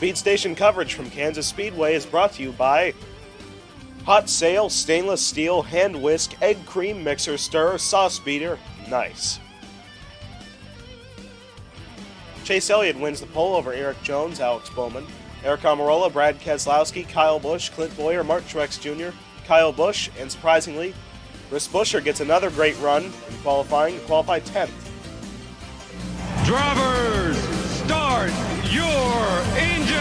Speed Station coverage from Kansas Speedway is brought to you by Hot Sale, Stainless Steel, Hand Whisk, Egg Cream Mixer Stir, Sauce Beater, nice. Chase Elliott wins the pole over Eric Jones, Alex Bowman, Eric Almirola, Brad Keselowski, Kyle Busch, Clint Boyer, Mark Truex Jr., Kyle Busch, and surprisingly, Chris Buescher gets another great run in qualifying to qualify 10th. Drivers, start your engine!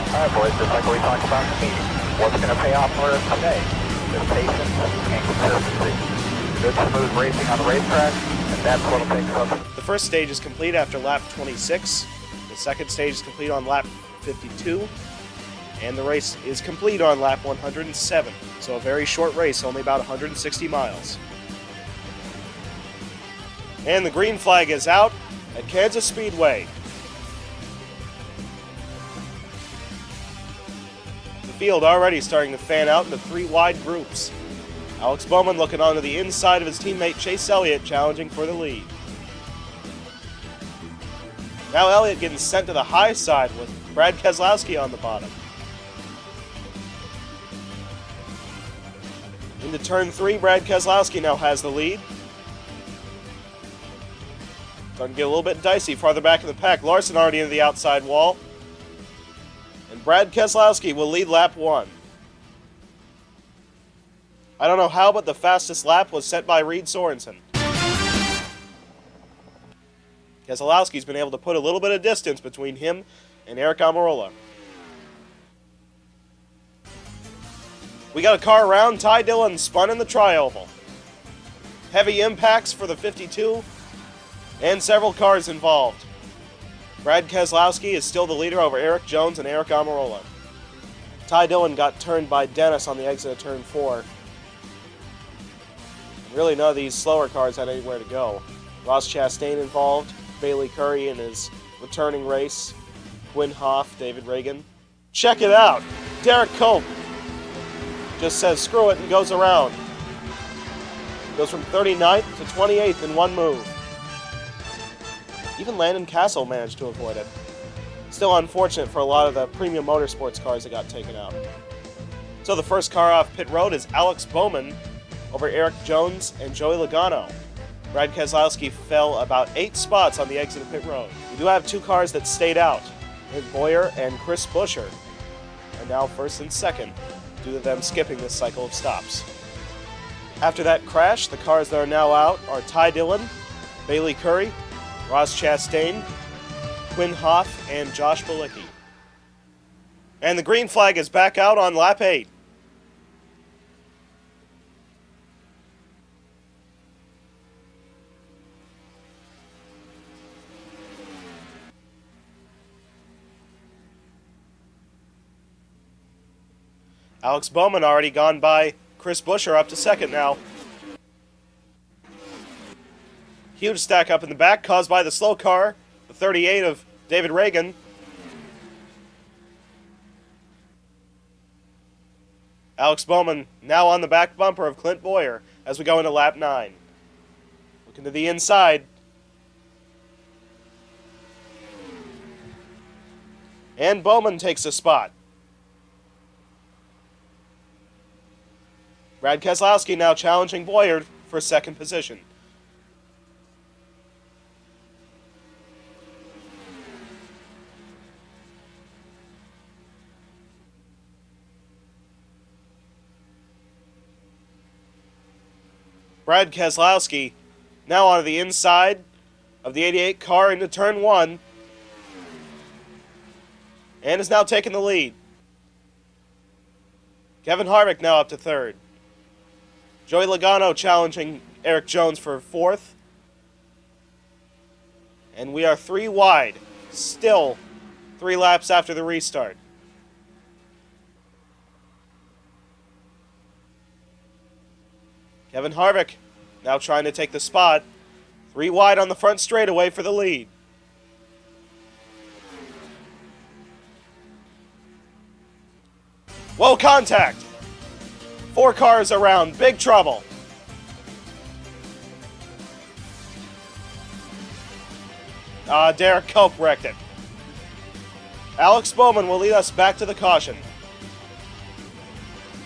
All right, boys, just like we talked about in the meeting, what's going to pay off for us today is patience and consistency. Good, smooth racing on the racetrack, and that's what will take us. The first stage is complete after lap 26. The second stage is complete on lap 52. And the race is complete on lap 107. So a very short race, only about 160 miles. And the green flag is out at Kansas Speedway. The field already starting to fan out into three wide groups. Alex Bowman looking onto the inside of his teammate Chase Elliott, challenging for the lead. Now Elliott getting sent to the high side with Brad Keselowski on the bottom. Into turn 3, Brad Keselowski now has the lead. Starting to get a little bit dicey farther back in the pack. Larson already into the outside wall. And Brad Keselowski will lead lap 1. I don't know how, but the fastest lap was set by Reed Sorensen. Keselowski's been able to put a little bit of distance between him and Eric Almirola. We got a car around. Ty Dillon spun in the tri-oval. Heavy impacts for the 52, and several cars involved. Brad Keselowski is still the leader over Eric Jones and Eric Almirola. Ty Dillon got turned by Dennis on the exit of turn 4. Really, none of these slower cars had anywhere to go. Ross Chastain involved, Bailey Curry in his returning race, Quinn Hoff, David Reagan. Check it out! Derek Cope just says screw it and goes around. Goes from 39th to 28th in one move. Even Landon Castle managed to avoid it. Still unfortunate for a lot of the premium motorsports cars that got taken out. So the first car off pit road is Alex Bowman over Eric Jones and Joey Logano. Brad Keselowski fell about 8 spots on the exit of pit road. We do have 2 cars that stayed out. Clint Boyer and Chris Buescher are now first and second due to them skipping this cycle of stops. After that crash, the cars that are now out are Ty Dillon, Bailey Curry, Ross Chastain, Quinn Hoff, and Josh Bilicki. And the green flag is back out on lap 8. Alex Bowman already gone by Chris Buescher up to second now. Huge stack up in the back caused by the slow car, the 38 of David Reagan. Alex Bowman now on the back bumper of Clint Boyer as we go into lap 9. Looking to the inside. And Bowman takes a spot. Brad Keselowski now challenging Boyer for second position. Brad Keselowski now on the inside of the 88 car into turn 1 and is now taking the lead. Kevin Harvick now up to third. Joey Logano challenging Eric Jones for 4th. And we are 3 wide, still 3 laps after the restart. Kevin Harvick now trying to take the spot. 3 wide on the front straightaway for the lead. Whoa, contact! 4 cars around, big trouble. Derek Cope wrecked it. Alex Bowman will lead us back to the caution.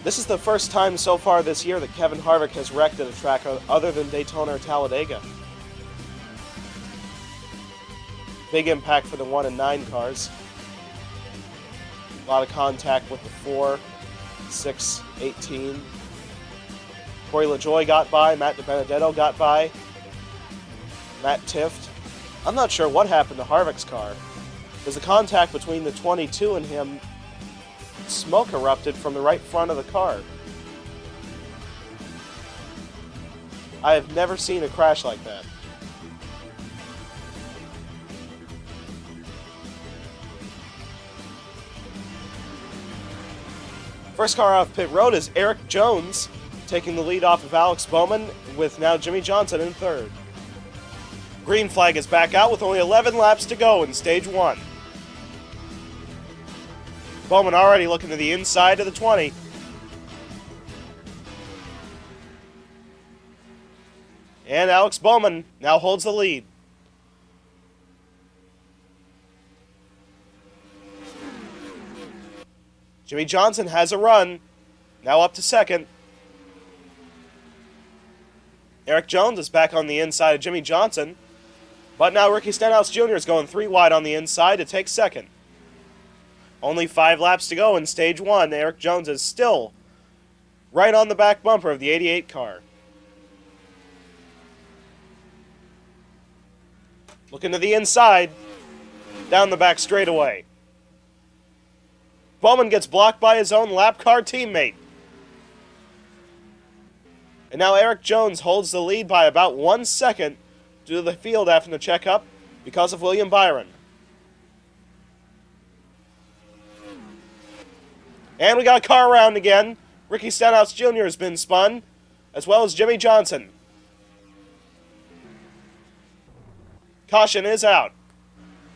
This is the first time so far this year that Kevin Harvick has wrecked at a track other than Daytona or Talladega. Big impact for the 1 and 9 cars. A lot of contact with the 4, 6, 18. Corey LaJoie got by, Matt DiBenedetto got by, Matt Tifft. I'm not sure what happened to Harvick's car. There's a contact between the 22 and him. Smoke erupted from the right front of the car. I have never seen a crash like that. First car off pit road is Eric Jones, taking the lead off of Alex Bowman, with now Jimmy Johnson in third. Green flag is back out with only 11 laps to go in stage 1. Bowman already looking to the inside of the 20. And Alex Bowman now holds the lead. Jimmy Johnson has a run, now up to second. Eric Jones is back on the inside of Jimmy Johnson, but now Ricky Stenhouse Jr. is going 3 wide on the inside to take second. Only 5 laps to go in stage 1. Eric Jones is still right on the back bumper of the 88 car. Looking to the inside, down the back straightaway. Bowman gets blocked by his own lap car teammate. And now Eric Jones holds the lead by about 1 second due to the field having to check up because of William Byron. And we got a car around again. Ricky Stenhouse Jr. has been spun, as well as Jimmy Johnson. Caution is out.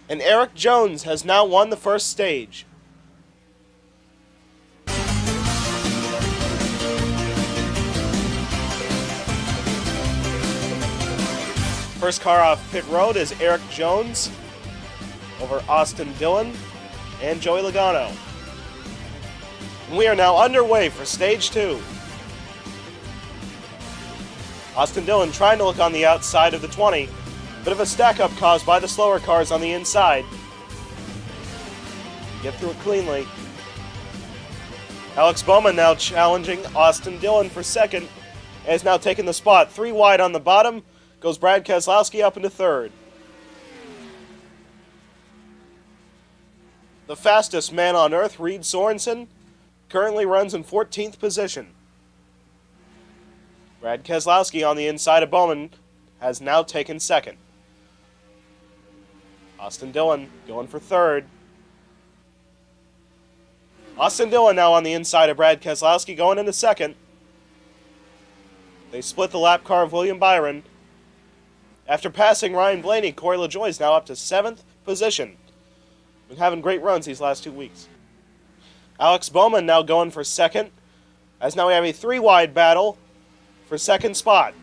And Eric Jones has now won the first stage. First car off pit road is Eric Jones over Austin Dillon and Joey Logano. And we are now underway for stage 2. Austin Dillon trying to look on the outside of the 20. Bit of a stack-up caused by the slower cars on the inside. Get through it cleanly. Alex Bowman now challenging Austin Dillon for second, and has now taken the spot. 3 wide on the bottom. Goes Brad Keselowski up into third. The fastest man on earth, Reed Sorensen, currently runs in 14th position. Brad Keselowski on the inside of Bowman has now taken second. Austin Dillon going for third. Austin Dillon now on the inside of Brad Keselowski going into second. They split the lap car of William Byron. After passing Ryan Blaney, Corey LaJoie is now up to 7th position. Been having great runs these last 2 weeks. Alex Bowman now going for second, as now we have a 3-wide battle for second spot.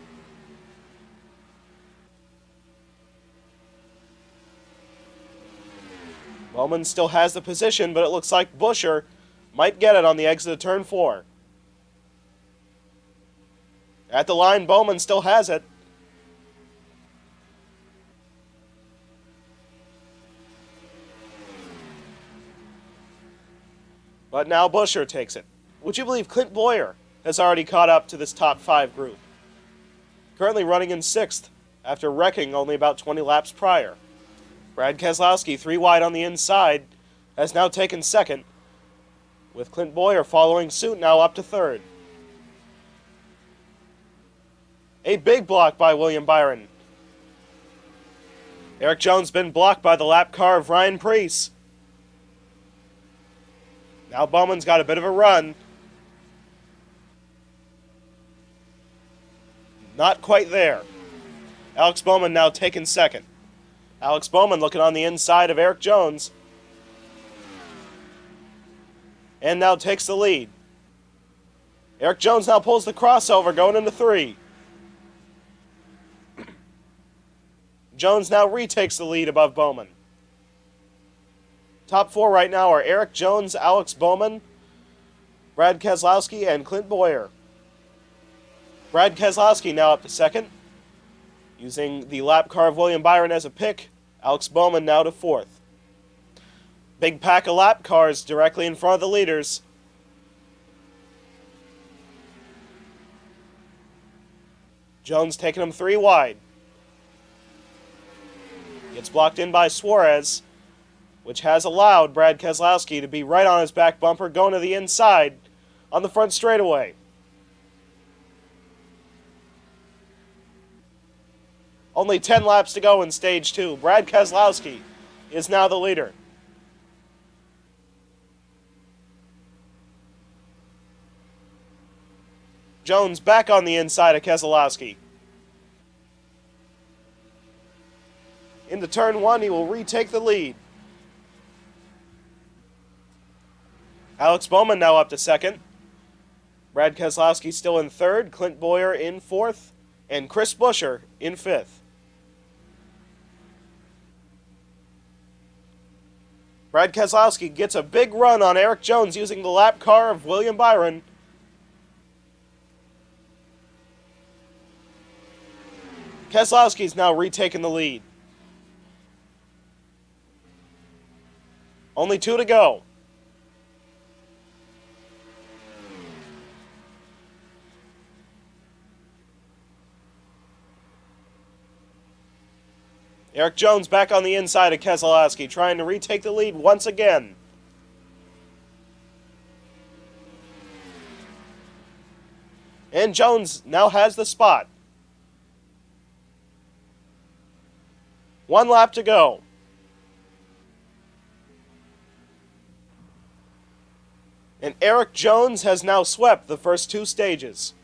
Bowman still has the position, but it looks like Buescher might get it on the exit of turn 4. At the line, Bowman still has it. But now Buescher takes it. Would you believe Clint Boyer has already caught up to this top 5 group? Currently running in 6th after wrecking only about 20 laps prior. Brad Keselowski, 3 wide on the inside, has now taken second, with Clint Boyer following suit now up to third. A big block by William Byron. Eric Jones been blocked by the lap car of Ryan Preece. Now Bowman's got a bit of a run. Not quite there. Alex Bowman now taking second. Alex Bowman looking on the inside of Eric Jones. And now takes the lead. Eric Jones now pulls the crossover going into 3. Jones now retakes the lead above Bowman. Top 4 right now are Eric Jones, Alex Bowman, Brad Keselowski, and Clint Boyer. Brad Keselowski now up to second, using the lap car of William Byron as a pick. Alex Bowman now to fourth. Big pack of lap cars directly in front of the leaders. Jones taking him 3 wide. Gets blocked in by Suarez, which has allowed Brad Keselowski to be right on his back bumper, going to the inside on the front straightaway. Only 10 laps to go in Stage 2. Brad Keselowski is now the leader. Jones back on the inside of Keselowski. Into turn 1, he will retake the lead. Alex Bowman now up to second. Brad Keselowski still in third. Clint Boyer in fourth. And Chris Buescher in fifth. Brad Keselowski gets a big run on Eric Jones using the lap car of William Byron. Keselowski's now retaken the lead. Only 2 to go. Eric Jones back on the inside of Keselowski, trying to retake the lead once again. And Jones now has the spot. 1 lap to go. And Eric Jones has now swept the first 2 stages.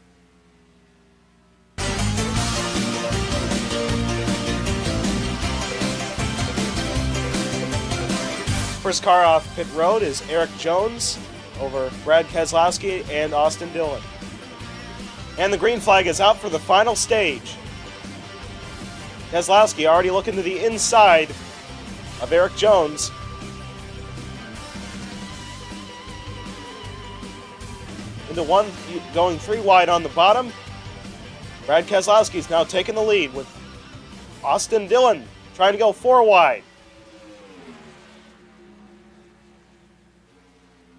First car off pit road is Eric Jones over Brad Keselowski and Austin Dillon. And the green flag is out for the final stage. Keselowski already looking to the inside of Eric Jones. Into one, going 3 wide on the bottom. Brad Keselowski's now taking the lead with Austin Dillon trying to go 4 wide.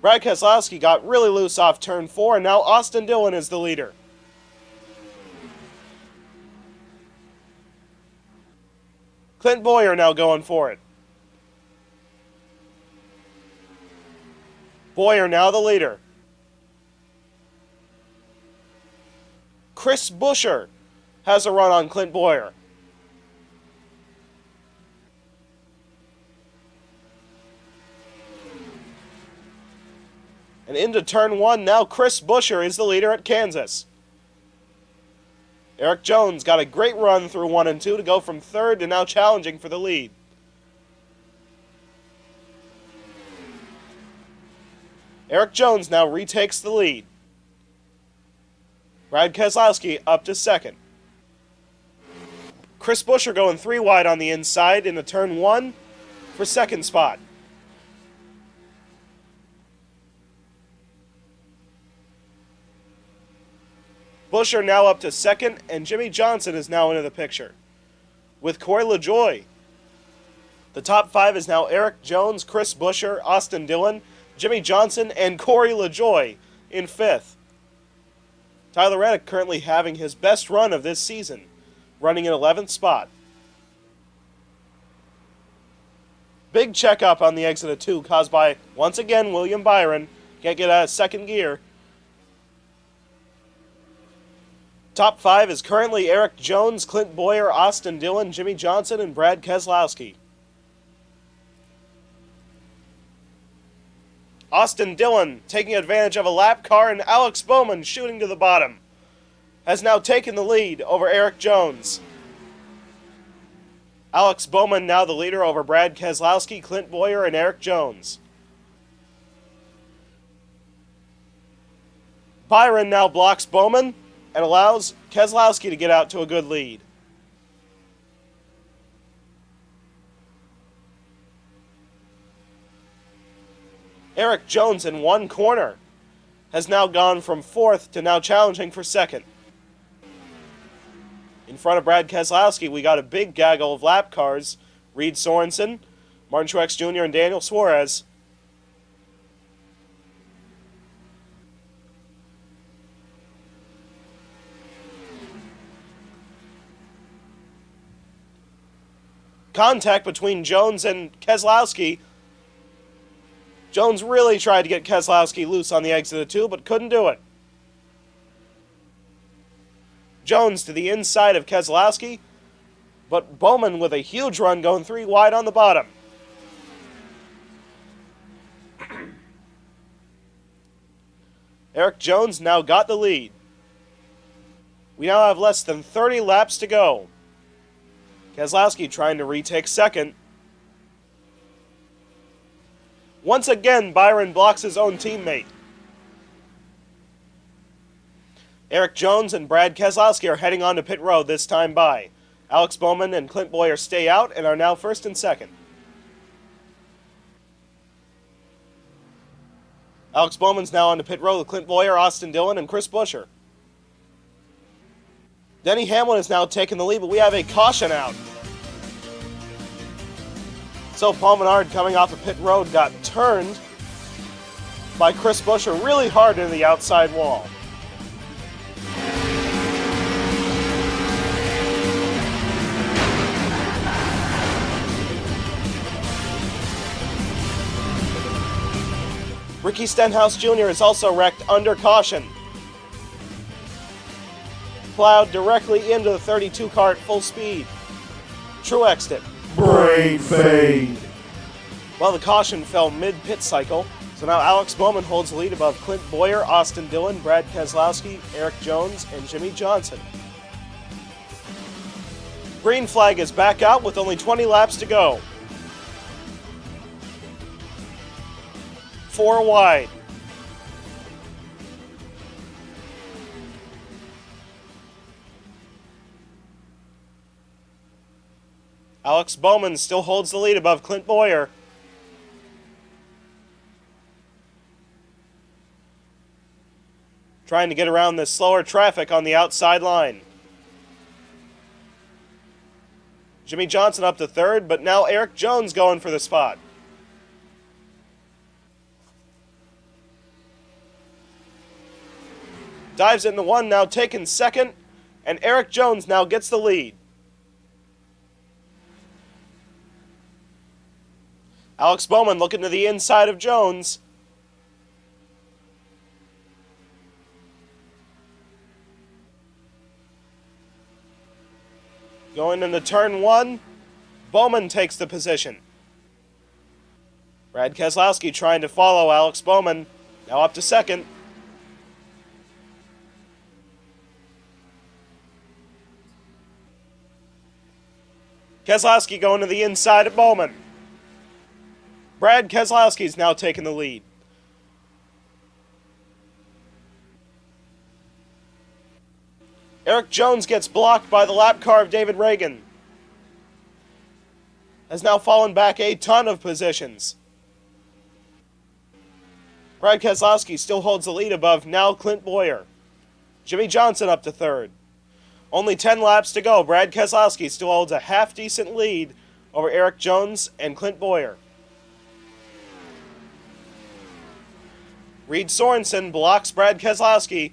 Brad Keselowski got really loose off turn 4, and now Austin Dillon is the leader. Clint Boyer now going for it. Boyer now the leader. Chris Buescher has a run on Clint Boyer. And into turn 1, now Chris Buescher is the leader at Kansas. Eric Jones got a great run through 1 and 2 to go from third to now challenging for the lead. Eric Jones now retakes the lead. Brad Keselowski up to second. Chris Buescher going 3 wide on the inside into turn 1 for second spot. Buescher now up to second, and Jimmy Johnson is now into the picture with Corey LaJoie. The top 5 is now Eric Jones, Chris Buescher, Austin Dillon, Jimmy Johnson, and Corey LaJoie in 5th. Tyler Reddick currently having his best run of this season, running in 11th spot. Big checkup on the exit of 2 caused by, once again, William Byron. Can't get out of second gear. Top 5 is currently Eric Jones, Clint Boyer, Austin Dillon, Jimmy Johnson, and Brad Keselowski. Austin Dillon taking advantage of a lap car, and Alex Bowman shooting to the bottom has now taken the lead over Eric Jones. Alex Bowman now the leader over Brad Keselowski, Clint Boyer, and Eric Jones. Byron now blocks Bowman and allows Keselowski to get out to a good lead. Eric Jones in one corner has now gone from 4th to now challenging for 2nd. In front of Brad Keselowski, we got a big gaggle of lap cars. Reed Sorensen, Martin Truex Jr., and Daniel Suarez. Contact between Jones and Keselowski. Jones really tried to get Keselowski loose on the exit of 2, but couldn't do it. Jones to the inside of Keselowski, but Bowman with a huge run going 3 wide on the bottom. Eric Jones now got the lead. We now have less than 30 laps to go. Keselowski trying to retake 2nd. Once again, Byron blocks his own teammate. Eric Jones and Brad Keselowski are heading on to pit road this time by. Alex Bowman and Clint Bowyer stay out and are now 1st and 2nd. Alex Bowman's now on to pit road with Clint Bowyer, Austin Dillon, and Chris Buescher. Denny Hamlin is now taking the lead, but we have a caution out. So Paul Menard, coming off of pit road, got turned by Chris Buescher really hard into the outside wall. Ricky Stenhouse Jr. is also wrecked under caution. Plowed directly into the 32 car at full speed. Truexed it. Brain fade. Well, the caution fell mid-pit cycle, so now Alex Bowman holds the lead above Clint Bowyer, Austin Dillon, Brad Keselowski, Eric Jones, and Jimmy Johnson. Green flag is back out with only 20 laps to go. 4 wide. Alex Bowman still holds the lead above Clint Bowyer. Trying to get around this slower traffic on the outside line. Jimmy Johnson up to 3rd, but now Eric Jones going for the spot. Dives into 1, now taking 2nd, and Eric Jones now gets the lead. Alex Bowman looking to the inside of Jones. Going into turn 1, Bowman takes the position. Brad Keselowski trying to follow Alex Bowman, now up to 2nd. Keselowski going to the inside of Bowman. Brad Keselowski's now taking the lead. Eric Jones gets blocked by the lap car of David Reagan. Has now fallen back a ton of positions. Brad Keselowski still holds the lead above now Clint Bowyer. Jimmy Johnson up to 3rd. Only 10 laps to go. Brad Keselowski still holds a half-decent lead over Eric Jones and Clint Bowyer. Reed Sorensen blocks Brad Keselowski.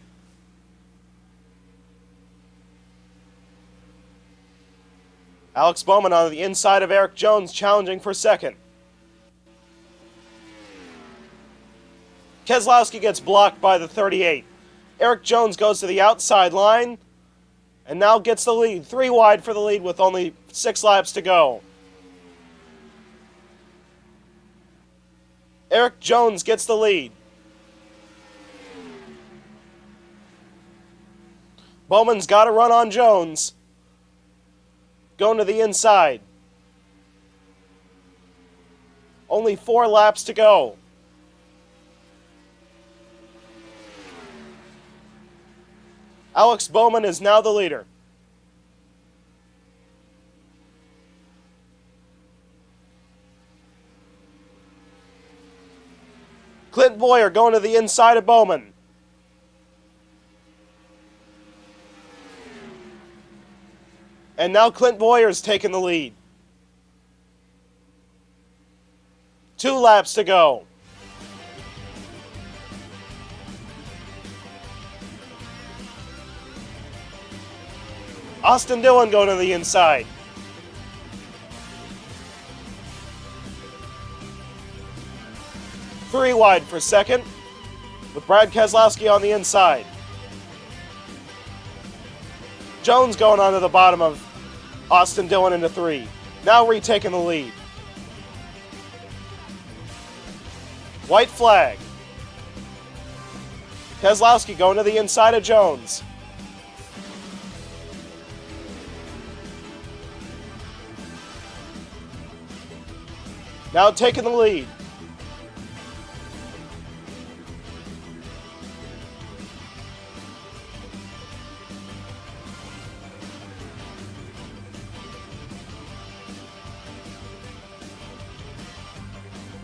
Alex Bowman on the inside of Eric Jones challenging for 2nd. Keselowski gets blocked by the 38. Eric Jones goes to the outside line and now gets the lead. 3 wide for the lead with only 6 laps to go. Eric Jones gets the lead. Bowman's got to run on Jones. Going to the inside. Only 4 laps to go. Alex Bowman is now the leader. Clint Boyer going to the inside of Bowman. And now Clint Boyer's taking the lead. 2 laps to go. Austin Dillon going to the inside. Three wide for second, with Brad Keselowski on the inside. Jones going onto the bottom of Austin Dillon into 3. Now retaking the lead. White flag. Keselowski going to the inside of Jones. Now taking the lead.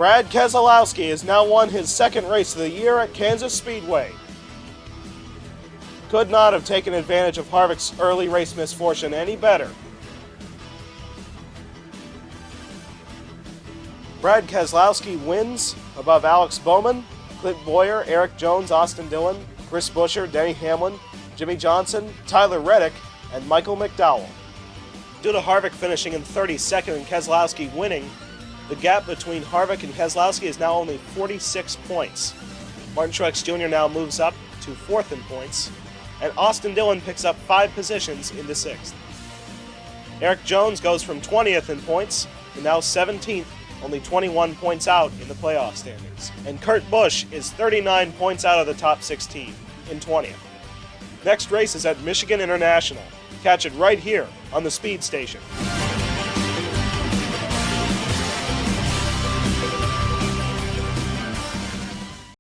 Brad Keselowski has now won his second race of the year at Kansas Speedway. Could not have taken advantage of Harvick's early race misfortune any better. Brad Keselowski wins above Alex Bowman, Clint Boyer, Eric Jones, Austin Dillon, Chris Buescher, Denny Hamlin, Jimmy Johnson, Tyler Reddick, and Michael McDowell. Due to Harvick finishing in 32nd and Keselowski winning, the gap between Harvick and Keselowski is now only 46 points. Martin Truex Jr. now moves up to 4th in points, and Austin Dillon picks up 5 positions into 6th. Eric Jones goes from 20th in points to now 17th, only 21 points out in the playoff standings. And Kurt Busch is 39 points out of the top 16 in 20th. Next race is at Michigan International. Catch it right here on the Speed Station.